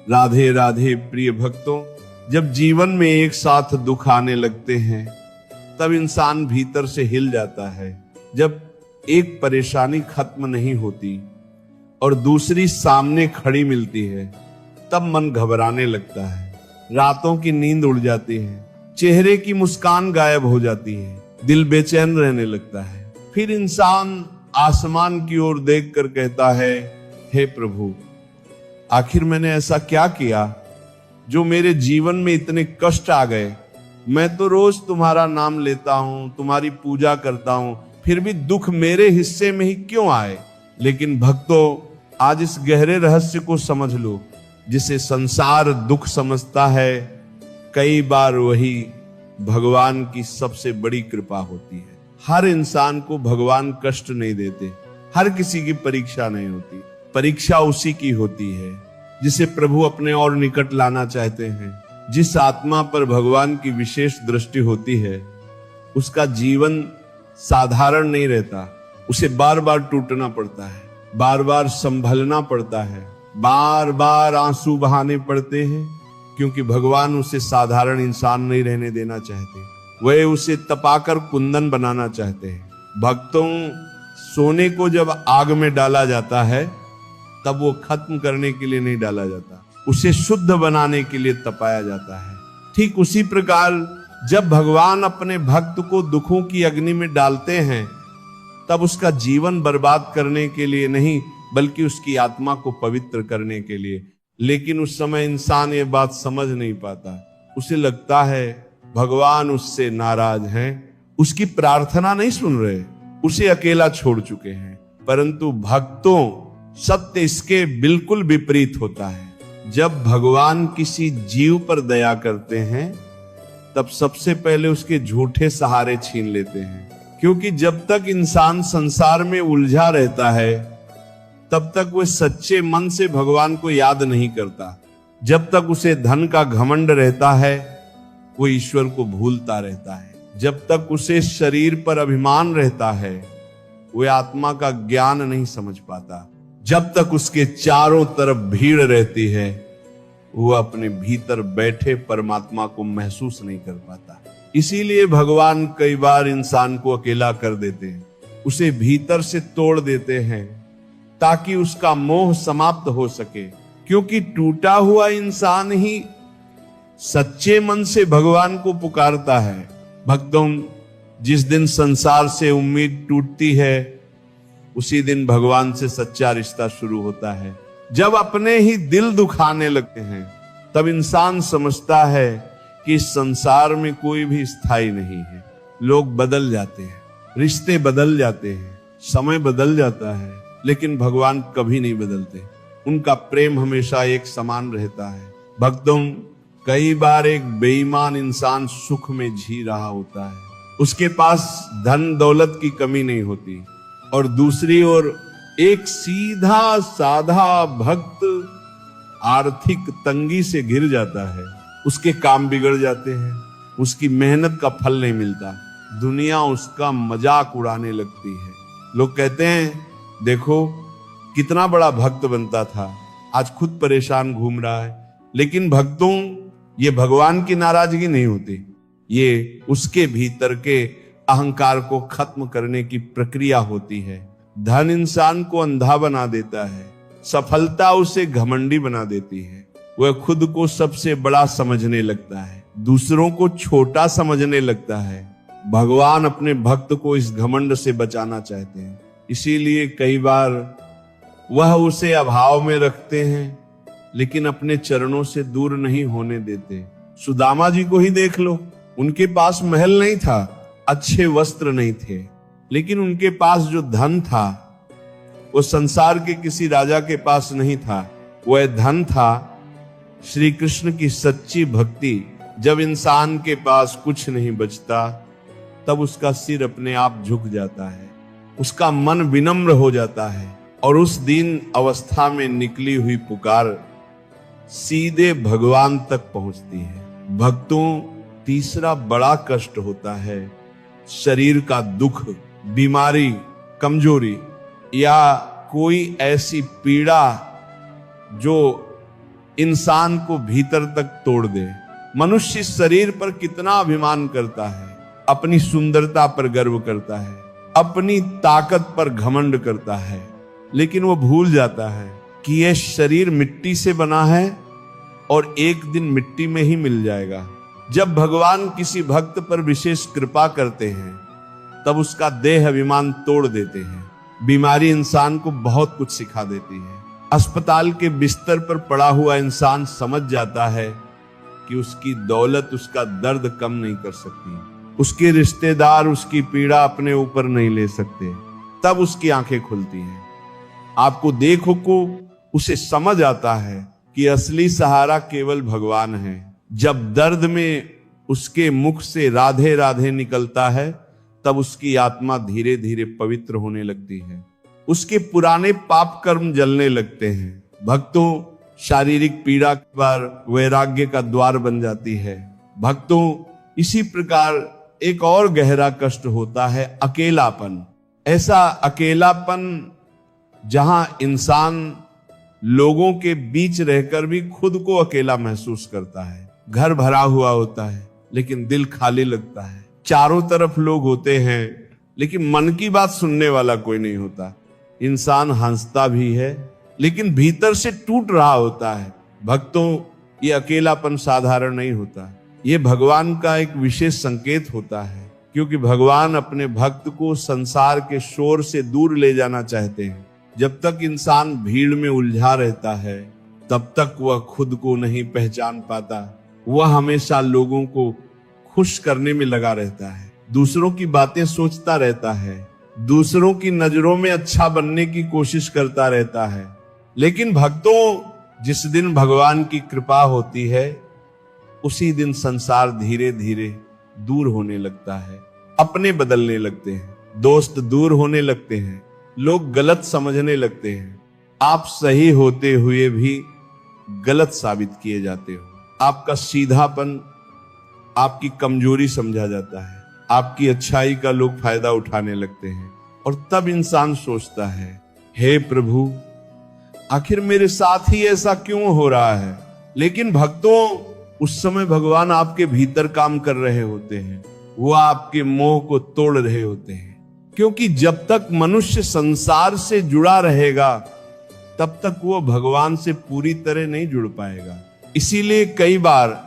राधे राधे प्रिय भक्तों, जब जीवन में एक साथ दुख आने लगते हैं तब इंसान भीतर से हिल जाता है। जब एक परेशानी खत्म नहीं होती और दूसरी सामने खड़ी मिलती है तब मन घबराने लगता है, रातों की नींद उड़ जाती है, चेहरे की मुस्कान गायब हो जाती है, दिल बेचैन रहने लगता है। फिर इंसान आसमान की ओर देखकर कहता है, हे प्रभु, आखिर मैंने ऐसा क्या किया जो मेरे जीवन में इतने कष्ट आ गए। मैं तो रोज तुम्हारा नाम लेता हूं, तुम्हारी पूजा करता हूं, फिर भी दुख मेरे हिस्से में ही क्यों आए। लेकिन भक्तों, आज इस गहरे रहस्य को समझ लो, जिसे संसार दुख समझता है, कई बार वही भगवान की सबसे बड़ी कृपा होती है। हर इंसान को भगवान कष्ट नहीं देते, हर किसी की परीक्षा नहीं होती। परीक्षा उसी की होती है जिसे प्रभु अपने और निकट लाना चाहते हैं। जिस आत्मा पर भगवान की विशेष दृष्टि होती है उसका जीवन साधारण नहीं रहता, उसे बार बार टूटना पड़ता है, बार बार संभलना पड़ता है, बार बार आंसू बहाने पड़ते हैं, क्योंकि भगवान उसे साधारण इंसान नहीं रहने देना चाहते, वे उसे तपाकर कुंदन बनाना चाहते हैं। भक्तों, सोने को जब आग में डाला जाता है तब वो खत्म करने के लिए नहीं डाला जाता, उसे शुद्ध बनाने के लिए तपाया जाता है। ठीक उसी प्रकार जब भगवान अपने भक्त को दुखों की अग्नि में डालते हैं तब उसका जीवन बर्बाद करने के लिए नहीं, बल्कि उसकी आत्मा को पवित्र करने के लिए। लेकिन उस समय इंसान ये बात समझ नहीं पाता, उसे लगता है भगवान उससे नाराज हैं, उसकी प्रार्थना नहीं सुन रहे, उसे अकेला छोड़ चुके हैं। परंतु भक्तों, सत्य इसके बिल्कुल विपरीत होता है। जब भगवान किसी जीव पर दया करते हैं तब सबसे पहले उसके झूठे सहारे छीन लेते हैं, क्योंकि जब तक इंसान संसार में उलझा रहता है तब तक वह सच्चे मन से भगवान को याद नहीं करता। जब तक उसे धन का घमंड रहता है वो ईश्वर को भूलता रहता है। जब तक उसे शरीर पर अभिमान रहता है वह आत्मा का ज्ञान नहीं समझ पाता। जब तक उसके चारों तरफ भीड़ रहती है वह अपने भीतर बैठे परमात्मा को महसूस नहीं कर पाता। इसीलिए भगवान कई बार इंसान को अकेला कर देते हैं, उसे भीतर से तोड़ देते हैं ताकि उसका मोह समाप्त हो सके, क्योंकि टूटा हुआ इंसान ही सच्चे मन से भगवान को पुकारता है। भक्तों, जिस दिन संसार से उम्मीद टूटती है उसी दिन भगवान से सच्चा रिश्ता शुरू होता है। जब अपने ही दिल दुखाने लगते हैं तब इंसान समझता है कि इस संसार में कोई भी स्थायी नहीं है। लोग बदल जाते हैं, रिश्ते बदल जाते हैं, समय बदल जाता है, लेकिन भगवान कभी नहीं बदलते, उनका प्रेम हमेशा एक समान रहता है। भक्तों, कई बार एक बेईमान इंसान सुख में जी रहा होता है, उसके पास धन दौलत की कमी नहीं होती, और दूसरी ओर एक सीधा साधा भक्त आर्थिक तंगी से घिर जाता है, उसके काम बिगड़ जाते हैं, उसकी मेहनत का फल नहीं मिलता, दुनिया उसका मजाक उड़ाने लगती है। लोग कहते हैं, देखो कितना बड़ा भक्त बनता था, आज खुद परेशान घूम रहा है। लेकिन भक्तों, ये भगवान की नाराजगी नहीं होती, ये उसके भीतर के अहंकार को खत्म करने की प्रक्रिया होती है। धन इंसान को अंधा बना देता है, सफलता उसे घमंडी बना देती है, वह खुद को सबसे बड़ा समझने लगता है, दूसरों को छोटा समझने लगता है। भगवान अपने भक्त को इस घमंड से बचाना चाहते हैं, इसीलिए कई बार वह उसे अभाव में रखते हैं लेकिन अपने चरणों से दूर नहीं होने देते। सुदामा जी को ही देख लो, उनके पास महल नहीं था, अच्छे वस्त्र नहीं थे, लेकिन उनके पास जो धन था वो संसार के किसी राजा के पास नहीं था। वह धन था श्री कृष्ण की सच्ची भक्ति। जब इंसान के पास कुछ नहीं बचता तब उसका सिर अपने आप झुक जाता है, उसका मन विनम्र हो जाता है, और उस दीन अवस्था में निकली हुई पुकार सीधे भगवान तक पहुंचती है। भक्तों, तीसरा बड़ा कष्ट होता है शरीर का दुख, बीमारी, कमजोरी, या कोई ऐसी पीड़ा जो इंसान को भीतर तक तोड़ दे। मनुष्य इस शरीर पर कितना अभिमान करता है, अपनी सुंदरता पर गर्व करता है, अपनी ताकत पर घमंड करता है, लेकिन वो भूल जाता है कि यह शरीर मिट्टी से बना है और एक दिन मिट्टी में ही मिल जाएगा। जब भगवान किसी भक्त पर विशेष कृपा करते हैं तब उसका देह अभिमान तोड़ देते हैं। बीमारी इंसान को बहुत कुछ सिखा देती है। अस्पताल के बिस्तर पर पड़ा हुआ इंसान समझ जाता है कि उसकी दौलत उसका दर्द कम नहीं कर सकती, उसके रिश्तेदार उसकी पीड़ा अपने ऊपर नहीं ले सकते। तब उसकी आंखें खुलती हैं। आपको देखो को उसे समझ आता है कि असली सहारा केवल भगवान है। जब दर्द में उसके मुख से राधे राधे निकलता है तब उसकी आत्मा धीरे धीरे पवित्र होने लगती है। उसके पुराने पाप कर्म जलने लगते हैं। भक्तों, शारीरिक पीड़ा पर वैराग्य का द्वार बन जाती है। भक्तों, इसी प्रकार एक और गहरा कष्ट होता है अकेलापन। ऐसा अकेलापन जहां इंसान लोगों के बीच रहकर भी खुद को अकेला महसूस करता है। घर भरा हुआ होता है लेकिन दिल खाली लगता है। चारों तरफ लोग होते हैं लेकिन मन की बात सुनने वाला कोई नहीं होता। इंसान हंसता भी है लेकिन भीतर से टूट रहा होता है। भक्तों, ये अकेलापन साधारण नहीं होता, ये भगवान का एक विशेष संकेत होता है, क्योंकि भगवान अपने भक्त को संसार के शोर से दूर ले जाना चाहते हैं। जब तक इंसान भीड़ में उलझा रहता है तब तक वह खुद को नहीं पहचान पाता। वह हमेशा लोगों को खुश करने में लगा रहता है, दूसरों की बातें सोचता रहता है, दूसरों की नजरों में अच्छा बनने की कोशिश करता रहता है। लेकिन भक्तों, जिस दिन भगवान की कृपा होती है उसी दिन संसार धीरे धीरे दूर होने लगता है। अपने बदलने लगते हैं, दोस्त दूर होने लगते हैं, लोग गलत समझने लगते हैं। आप सही होते हुए भी गलत साबित किए जाते हो। आपका सीधापन आपकी कमजोरी समझा जाता है। आपकी अच्छाई का लोग फायदा उठाने लगते हैं और तब इंसान सोचता है, हे प्रभु, आखिर मेरे साथ ही ऐसा क्यों हो रहा है। लेकिन भक्तों, उस समय भगवान आपके भीतर काम कर रहे होते हैं। वो आपके मोह को तोड़ रहे होते हैं, क्योंकि जब तक मनुष्य संसार से जुड़ा रहेगा तब तक वो भगवान से पूरी तरह नहीं जुड़ पाएगा। इसीलिए कई बार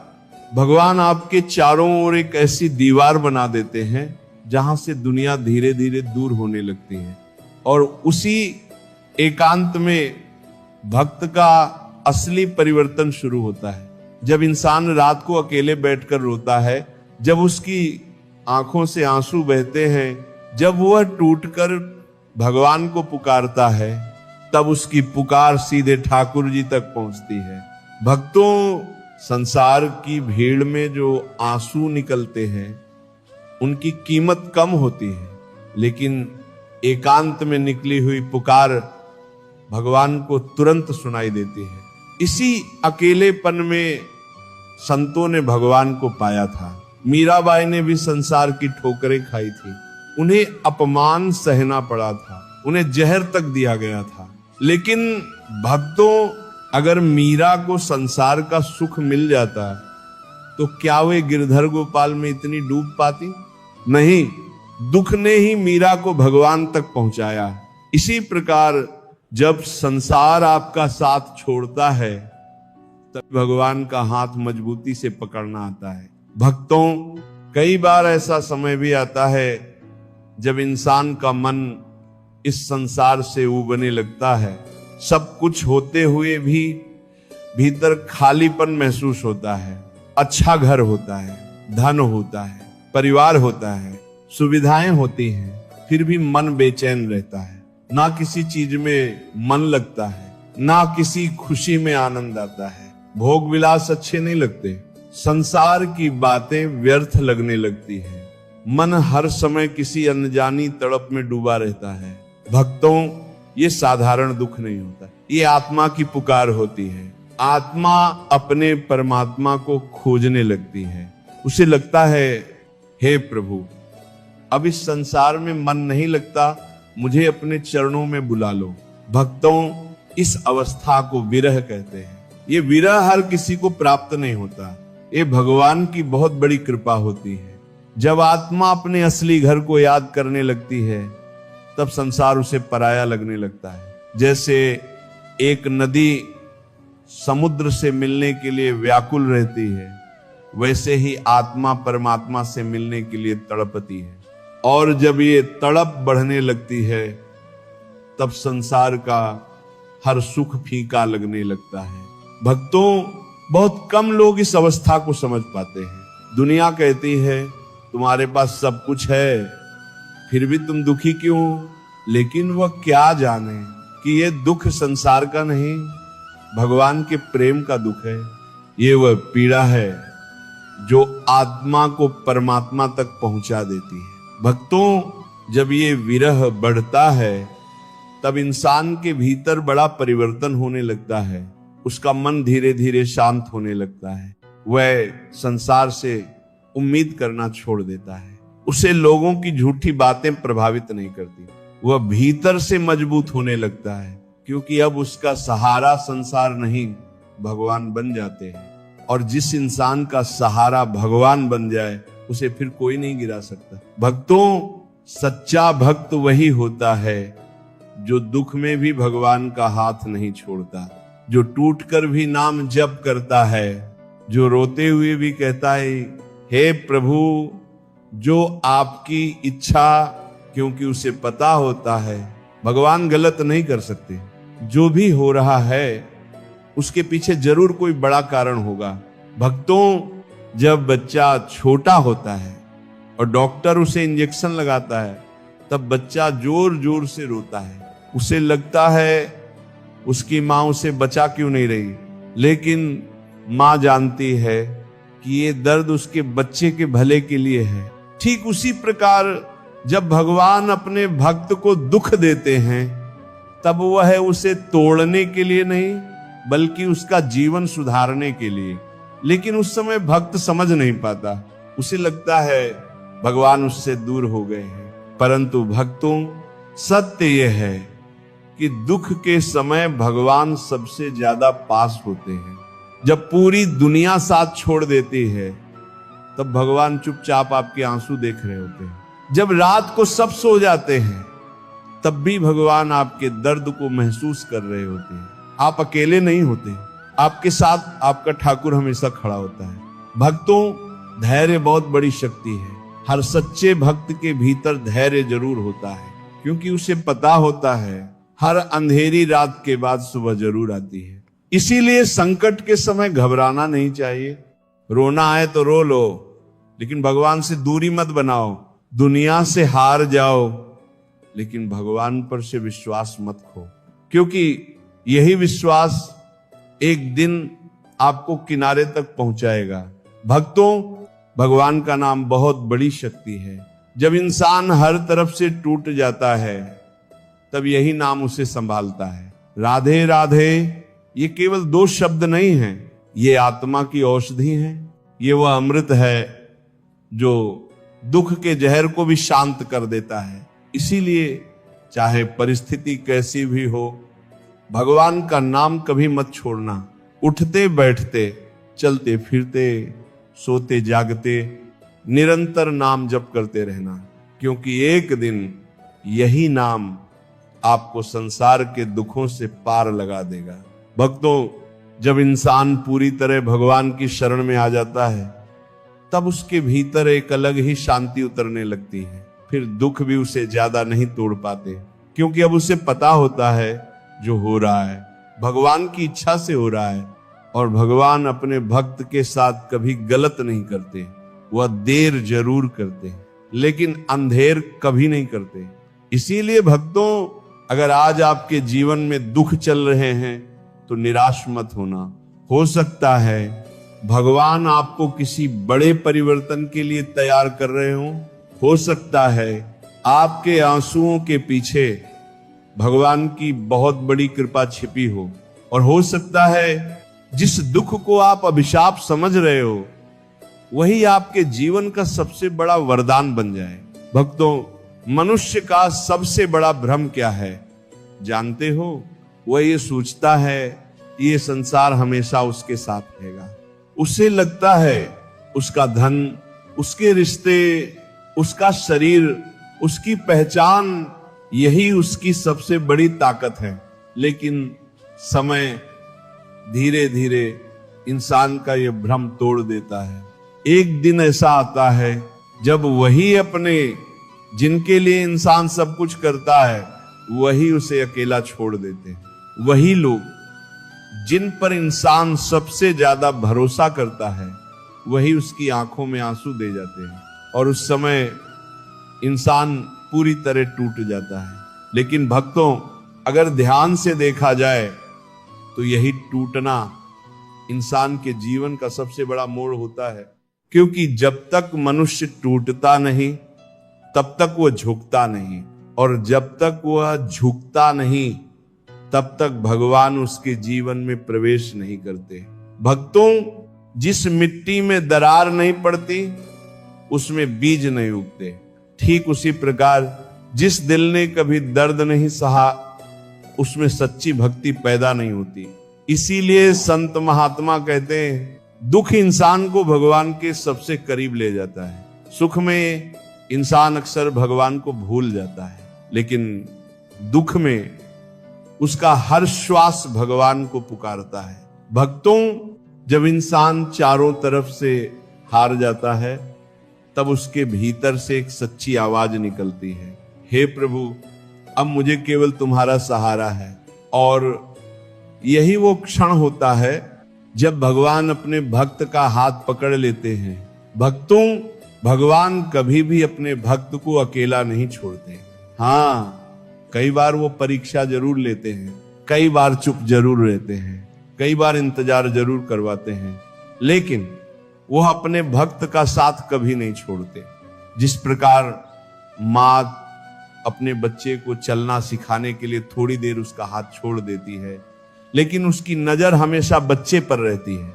भगवान आपके चारों ओर एक ऐसी दीवार बना देते हैं जहां से दुनिया धीरे धीरे दूर होने लगती है। और उसी एकांत में भक्त का असली परिवर्तन शुरू होता है। जब इंसान रात को अकेले बैठकर रोता है, जब उसकी आंखों से आंसू बहते हैं, जब वह टूटकर भगवान को पुकारता है, तब उसकी पुकार सीधे ठाकुर जी तक पहुंचती है। भक्तों, संसार की भीड़ में जो आंसू निकलते हैं उनकी कीमत कम होती है, लेकिन एकांत में निकली हुई पुकार भगवान को तुरंत सुनाई देती है। इसी अकेलेपन में संतों ने भगवान को पाया था। मीराबाई ने भी संसार की ठोकरें खाई थी, उन्हें अपमान सहना पड़ा था, उन्हें जहर तक दिया गया था। लेकिन भक्तों, अगर मीरा को संसार का सुख मिल जाता तो क्या वे गिरधर गोपाल में इतनी डूब पाती? नहीं, दुख ने ही मीरा को भगवान तक पहुंचाया। इसी प्रकार जब संसार आपका साथ छोड़ता है तब भगवान का हाथ मजबूती से पकड़ना आता है। भक्तों, कई बार ऐसा समय भी आता है जब इंसान का मन इस संसार से उबने लगता है। सब कुछ होते हुए भी भीतर खालीपन महसूस होता है। अच्छा घर होता है, धन होता है, परिवार होता है, सुविधाएं होती हैं, फिर भी मन बेचैन रहता है। ना किसी चीज में मन लगता है, ना किसी खुशी में आनंद आता है। भोग विलास अच्छे नहीं लगते, संसार की बातें व्यर्थ लगने लगती है। मन हर समय किसी अनजानी तड़प में डूबा रहता है। भक्तों, ये साधारण दुख नहीं होता, ये आत्मा की पुकार होती है। आत्मा अपने परमात्मा को खोजने लगती है। उसे लगता है, हे प्रभु, अब इस संसार में मन नहीं लगता, मुझे अपने चरणों में बुला लो। भक्तों, इस अवस्था को विरह कहते हैं। ये विरह हर किसी को प्राप्त नहीं होता। ये भगवान की बहुत बड़ी कृपा होती है। जब आत्मा अपने असली घर को याद करने लगती है तब संसार उसे पराया लगने लगता है। जैसे एक नदी समुद्र से मिलने के लिए व्याकुल रहती है, वैसे ही आत्मा परमात्मा से मिलने के लिए तड़पती है। और जब ये तड़प बढ़ने लगती है तब संसार का हर सुख फीका लगने लगता है। भक्तों, बहुत कम लोग इस अवस्था को समझ पाते हैं। दुनिया कहती है तुम्हारे पास सब कुछ है, फिर भी तुम दुखी क्यों? लेकिन वह क्या जाने कि ये दुख संसार का नहीं, भगवान के प्रेम का दुख है। ये वह पीड़ा है जो आत्मा को परमात्मा तक पहुंचा देती है। भक्तों, जब ये विरह बढ़ता है तब इंसान के भीतर बड़ा परिवर्तन होने लगता है। उसका मन धीरे धीरे शांत होने लगता है। वह संसार से उम्मीद करना छोड़ देता है। उसे लोगों की झूठी बातें प्रभावित नहीं करती। वह भीतर से मजबूत होने लगता है, क्योंकि अब उसका सहारा संसार नहीं भगवान बन जाते हैं। और जिस इंसान का सहारा भगवान बन जाए उसे फिर कोई नहीं गिरा सकता। भक्तों, सच्चा भक्त वही होता है जो दुख में भी भगवान का हाथ नहीं छोड़ता, जो टूटकर भी नाम जप करता है, जो रोते हुए भी कहता है हे प्रभु जो आपकी इच्छा, क्योंकि उसे पता होता है भगवान गलत नहीं कर सकते। जो भी हो रहा है उसके पीछे जरूर कोई बड़ा कारण होगा। भक्तों, जब बच्चा छोटा होता है और डॉक्टर उसे इंजेक्शन लगाता है तब बच्चा जोर जोर से रोता है। उसे लगता है उसकी माँ उसे बचा क्यों नहीं रही, लेकिन माँ जानती है कि ये दर्द उसके बच्चे के भले के लिए है। ठीक उसी प्रकार जब भगवान अपने भक्त को दुख देते हैं तब वह उसे तोड़ने के लिए नहीं बल्कि उसका जीवन सुधारने के लिए। लेकिन उस समय भक्त समझ नहीं पाता, उसे लगता है भगवान उससे दूर हो गए हैं। परंतु भक्तों, सत्य यह है कि दुख के समय भगवान सबसे ज्यादा पास होते हैं। जब पूरी दुनिया साथ छोड़ देती है तब भगवान चुपचाप आपके आंसू देख रहे होते हैं। जब रात को सब सो जाते हैं तब भी भगवान आपके दर्द को महसूस कर रहे होते हैं। आप अकेले नहीं होते, आपके साथ आपका ठाकुर हमेशा खड़ा होता है। भक्तों, धैर्य बहुत बड़ी शक्ति है। हर सच्चे भक्त के भीतर धैर्य जरूर होता है, क्योंकि उसे पता होता है हर अंधेरी रात के बाद सुबह जरूर आती है। इसीलिए संकट के समय घबराना नहीं चाहिए। रोना आए तो रो लो, लेकिन भगवान से दूरी मत बनाओ। दुनिया से हार जाओ, लेकिन भगवान पर से विश्वास मत खो, क्योंकि यही विश्वास एक दिन आपको किनारे तक पहुंचाएगा। भक्तों, भगवान का नाम बहुत बड़ी शक्ति है। जब इंसान हर तरफ से टूट जाता है तब यही नाम उसे संभालता है। राधे राधे ये केवल 2 शब्द नहीं हैं, ये आत्मा की औषधि है। ये वह अमृत है जो दुख के जहर को भी शांत कर देता है। इसीलिए चाहे परिस्थिति कैसी भी हो, भगवान का नाम कभी मत छोड़ना। उठते बैठते, चलते फिरते, सोते जागते निरंतर नाम जप करते रहना, क्योंकि एक दिन यही नाम आपको संसार के दुखों से पार लगा देगा। भक्तों, जब इंसान पूरी तरह भगवान की शरण में आ जाता है तब उसके भीतर एक अलग ही शांति उतरने लगती है। फिर दुख भी उसे ज्यादा नहीं तोड़ पाते, क्योंकि अब उसे पता होता है जो हो रहा है भगवान की इच्छा से हो रहा है। और भगवान अपने भक्त के साथ कभी गलत नहीं करते। वह देर जरूर करते हैं, लेकिन अंधेर कभी नहीं करते। इसीलिए भक्तों, अगर आज आपके जीवन में दुख चल रहे हैं तो निराश मत होना। हो सकता है भगवान आपको किसी बड़े परिवर्तन के लिए तैयार कर रहे हो सकता है आपके आंसुओं के पीछे भगवान की बहुत बड़ी कृपा छिपी हो, और हो सकता है जिस दुख को आप अभिशाप समझ रहे हो वही आपके जीवन का सबसे बड़ा वरदान बन जाए। भक्तों, मनुष्य का सबसे बड़ा भ्रम क्या है जानते हो? वह ये सोचता है ये संसार हमेशा उसके साथ रहेगा। उसे लगता है उसका धन, उसके रिश्ते, उसका शरीर, उसकी पहचान, यही उसकी सबसे बड़ी ताकत है। लेकिन समय धीरे धीरे इंसान का यह भ्रम तोड़ देता है। एक दिन ऐसा आता है जब वही अपने, जिनके लिए इंसान सब कुछ करता है, वही उसे अकेला छोड़ देते हैं। वही लोग जिन पर इंसान सबसे ज्यादा भरोसा करता है, वही उसकी आंखों में आंसू दे जाते हैं और उस समय इंसान पूरी तरह टूट जाता है। लेकिन भक्तों, अगर ध्यान से देखा जाए तो यही टूटना इंसान के जीवन का सबसे बड़ा मोड़ होता है। क्योंकि जब तक मनुष्य टूटता नहीं, तब तक वह झुकता नहीं, और जब तक वह झुकता नहीं, तब तक भगवान उसके जीवन में प्रवेश नहीं करते। भक्तों, जिस मिट्टी में दरार नहीं पड़ती, उसमें बीज नहीं उगते। ठीक उसी प्रकार जिस दिल ने कभी दर्द नहीं सहा, उसमें सच्ची भक्ति पैदा नहीं होती। इसीलिए संत महात्मा कहते हैं, दुख इंसान को भगवान के सबसे करीब ले जाता है। सुख में इंसान अक्सर भगवान को भूल जाता है, लेकिन दुख में उसका हर श्वास भगवान को पुकारता है। भक्तों, जब इंसान चारों तरफ से हार जाता है, तब उसके भीतर से एक सच्ची आवाज निकलती है, हे प्रभु, अब मुझे केवल तुम्हारा सहारा है। और यही वो क्षण होता है जब भगवान अपने भक्त का हाथ पकड़ लेते हैं। भक्तों, भगवान कभी भी अपने भक्त को अकेला नहीं छोड़ते। हाँ, कई बार वो परीक्षा जरूर लेते हैं, कई बार चुप जरूर रहते हैं, कई बार इंतजार जरूर करवाते हैं, लेकिन वो अपने भक्त का साथ कभी नहीं छोड़ते। जिस प्रकार माँ अपने बच्चे को चलना सिखाने के लिए थोड़ी देर उसका हाथ छोड़ देती है, लेकिन उसकी नजर हमेशा बच्चे पर रहती है,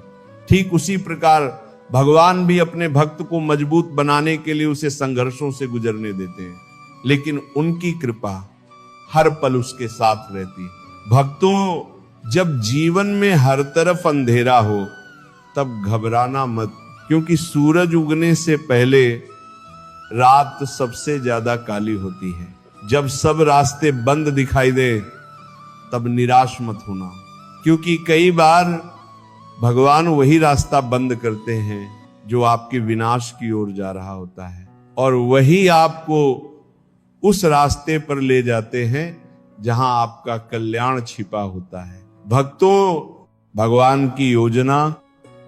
ठीक उसी प्रकार भगवान भी अपने भक्त को मजबूत बनाने के लिए उसे संघर्षों से गुजरने देते हैं, लेकिन उनकी कृपा हर पल उसके साथ रहती है। भक्तों, जब जीवन में हर तरफ अंधेरा हो, तब घबराना मत, क्योंकि सूरज उगने से पहले रात सबसे ज्यादा काली होती है। जब सब रास्ते बंद दिखाई दे, तब निराश मत होना, क्योंकि कई बार भगवान वही रास्ता बंद करते हैं जो आपके विनाश की ओर जा रहा होता है, और वही आपको उस रास्ते पर ले जाते हैं जहां आपका कल्याण छिपा होता है। भक्तों, भगवान की योजना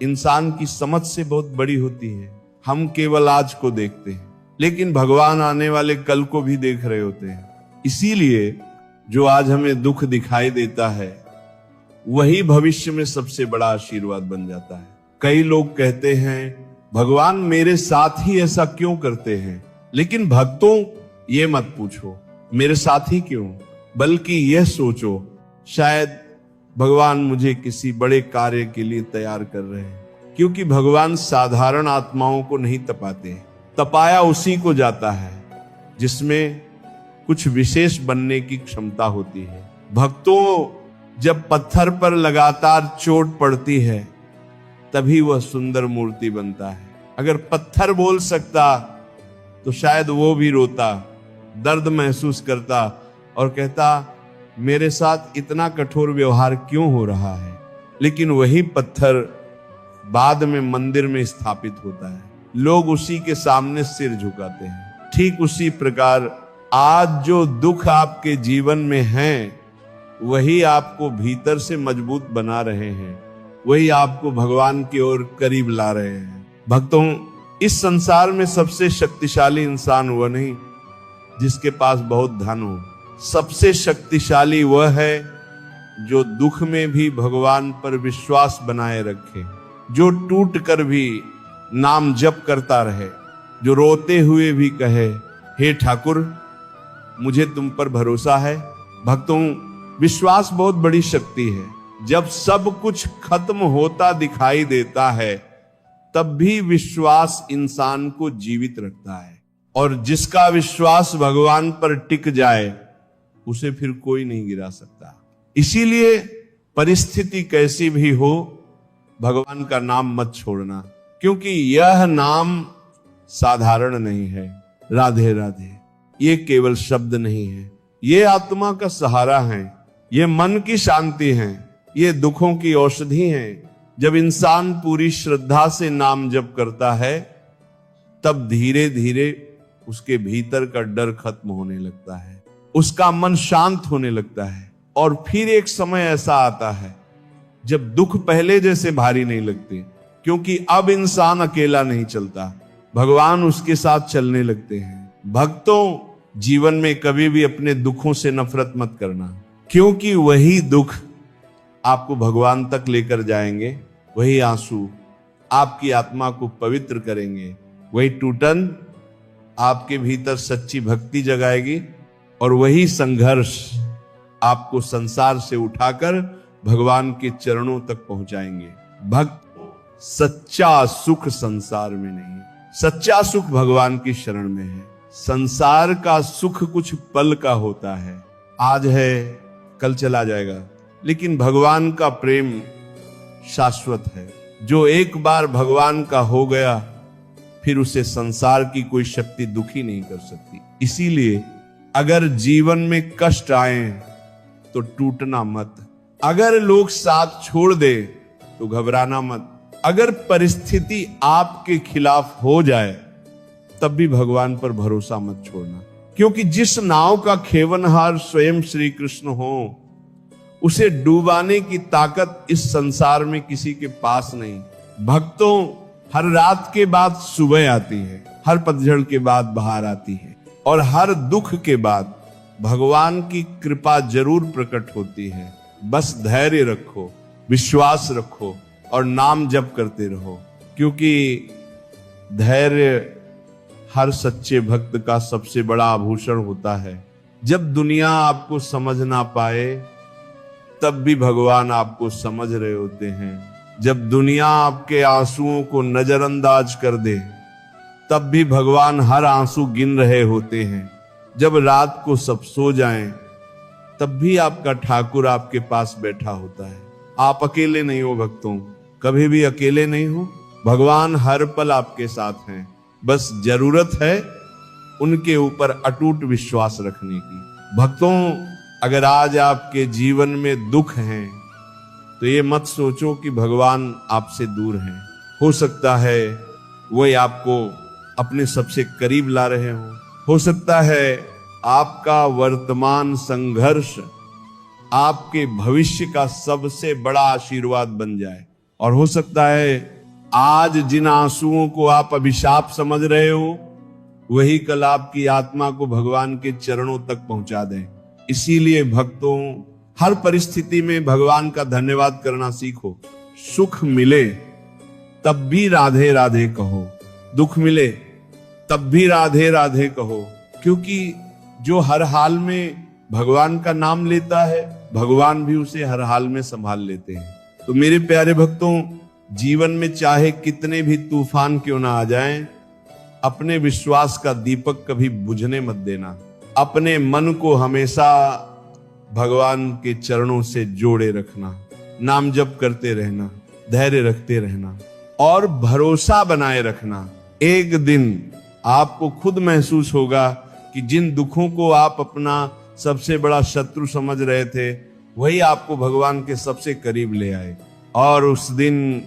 इंसान की समझ से बहुत बड़ी होती है। हम केवल आज को देखते हैं, लेकिन भगवान आने वाले कल को भी देख रहे होते हैं। इसीलिए जो आज हमें दुख दिखाई देता है, वही भविष्य में सबसे बड़ा आशीर्वाद बन जाता है। कई लोग कहते हैं, भगवान मेरे साथ ही ऐसा क्यों करते हैं? लेकिन भक्तों, ये मत पूछो मेरे साथ ही क्यों, बल्कि यह सोचो, शायद भगवान मुझे किसी बड़े कार्य के लिए तैयार कर रहे हैं। क्योंकि भगवान साधारण आत्माओं को नहीं तपाते, तपाया उसी को जाता है जिसमें कुछ विशेष बनने की क्षमता होती है। भक्तों, जब पत्थर पर लगातार चोट पड़ती है, तभी वह सुंदर मूर्ति बनता है। अगर पत्थर बोल सकता तो शायद वो भी रोता, दर्द महसूस करता और कहता, मेरे साथ इतना कठोर व्यवहार क्यों हो रहा है? लेकिन वही पत्थर बाद में मंदिर में स्थापित होता है, लोग उसी के सामने सिर झुकाते हैं। ठीक उसी प्रकार आज जो दुख आपके जीवन में हैं, वही आपको भीतर से मजबूत बना रहे हैं, वही आपको भगवान की ओर करीब ला रहे हैं। भक्तों, इस संसार में सबसे शक्तिशाली इंसान वह नहीं जिसके पास बहुत धन हो, सबसे शक्तिशाली वह है जो दुख में भी भगवान पर विश्वास बनाए रखे, जो टूट कर भी नाम जप करता रहे, जो रोते हुए भी कहे, हे ठाकुर मुझे तुम पर भरोसा है। भक्तों, विश्वास बहुत बड़ी शक्ति है। जब सब कुछ खत्म होता दिखाई देता है, तब भी विश्वास इंसान को जीवित रखता है, और जिसका विश्वास भगवान पर टिक जाए, उसे फिर कोई नहीं गिरा सकता। इसीलिए परिस्थिति कैसी भी हो, भगवान का नाम मत छोड़ना, क्योंकि यह नाम साधारण नहीं है। राधे राधे ये केवल शब्द नहीं है, ये आत्मा का सहारा है, ये मन की शांति है, ये दुखों की औषधि है। जब इंसान पूरी श्रद्धा से नाम जप करता है, तब धीरे धीरे उसके भीतर का डर खत्म होने लगता है, उसका मन शांत होने लगता है। और फिर एक समय ऐसा आता है जब दुख पहले जैसे भारी नहीं लगते, क्योंकि अब इंसान अकेला नहीं चलता, भगवान उसके साथ चलने लगते हैं। भक्तों, जीवन में कभी भी अपने दुखों से नफरत मत करना, क्योंकि वही दुख आपको भगवान तक लेकर जाएंगे, वही आंसू आपकी आत्मा को पवित्र करेंगे, वही टूटन आपके भीतर सच्ची भक्ति जगाएगी, और वही संघर्ष आपको संसार से उठाकर भगवान के चरणों तक पहुंचाएंगे। भक्त, सच्चा सुख संसार में नहीं, सच्चा सुख भगवान की शरण में है। संसार का सुख कुछ पल का होता है, आज है कल चला जाएगा, लेकिन भगवान का प्रेम शाश्वत है। जो एक बार भगवान का हो गया, फिर उसे संसार की कोई शक्ति दुखी नहीं कर सकती। इसीलिए अगर जीवन में कष्ट आए तो टूटना मत, अगर लोग साथ छोड़ दे तो घबराना मत, अगर परिस्थिति आपके खिलाफ हो जाए तब भी भगवान पर भरोसा मत छोड़ना, क्योंकि जिस नाव का खेवनहार स्वयं श्री कृष्ण हो, उसे डूबाने की ताकत इस संसार में किसी के पास नहीं। भक्तों, हर रात के बाद सुबह आती है, हर पतझड़ के बाद बहार आती है, और हर दुख के बाद भगवान की कृपा जरूर प्रकट होती है। बस धैर्य रखो, विश्वास रखो और नाम जप करते रहो, क्योंकि धैर्य हर सच्चे भक्त का सबसे बड़ा आभूषण होता है। जब दुनिया आपको समझ ना पाए, तब भी भगवान आपको समझ रहे होते हैं। जब दुनिया आपके आंसुओं को नजरअंदाज कर दे, तब भी भगवान हर आंसू गिन रहे होते हैं। जब रात को सब सो जाएं, तब भी आपका ठाकुर आपके पास बैठा होता है। आप अकेले नहीं हो भक्तों, कभी भी अकेले नहीं हो। भगवान हर पल आपके साथ हैं, बस जरूरत है उनके ऊपर अटूट विश्वास रखने की। भक्तों, अगर आज आपके जीवन में दुख हैं, तो ये मत सोचो कि भगवान आपसे दूर हैं। हो सकता है वो आपको अपने सबसे करीब ला रहे हो सकता है आपका वर्तमान संघर्ष आपके भविष्य का सबसे बड़ा आशीर्वाद बन जाए, और हो सकता है आज जिन आंसुओं को आप अभिशाप समझ रहे हो, वही कल आपकी आत्मा को भगवान के चरणों तक पहुंचा दें। इसीलिए भक्तों, हर परिस्थिति में भगवान का धन्यवाद करना सीखो। सुख मिले तब भी राधे राधे कहो, दुख मिले तब भी राधे राधे कहो, क्योंकि जो हर हाल में भगवान का नाम लेता है, भगवान भी उसे हर हाल में संभाल लेते हैं। तो मेरे प्यारे भक्तों, जीवन में चाहे कितने भी तूफान क्यों ना आ जाएं, अपने विश्वास का दीपक कभी बुझने मत देना। अपने मन को हमेशा भगवान के चरणों से जोड़े रखना, नाम जप करते रहना, धैर्य रखते रहना और भरोसा बनाए रखना। एक दिन आपको खुद महसूस होगा कि जिन दुखों को आप अपना सबसे बड़ा शत्रु समझ रहे थे, वही आपको भगवान के सबसे करीब ले आए, और उस दिन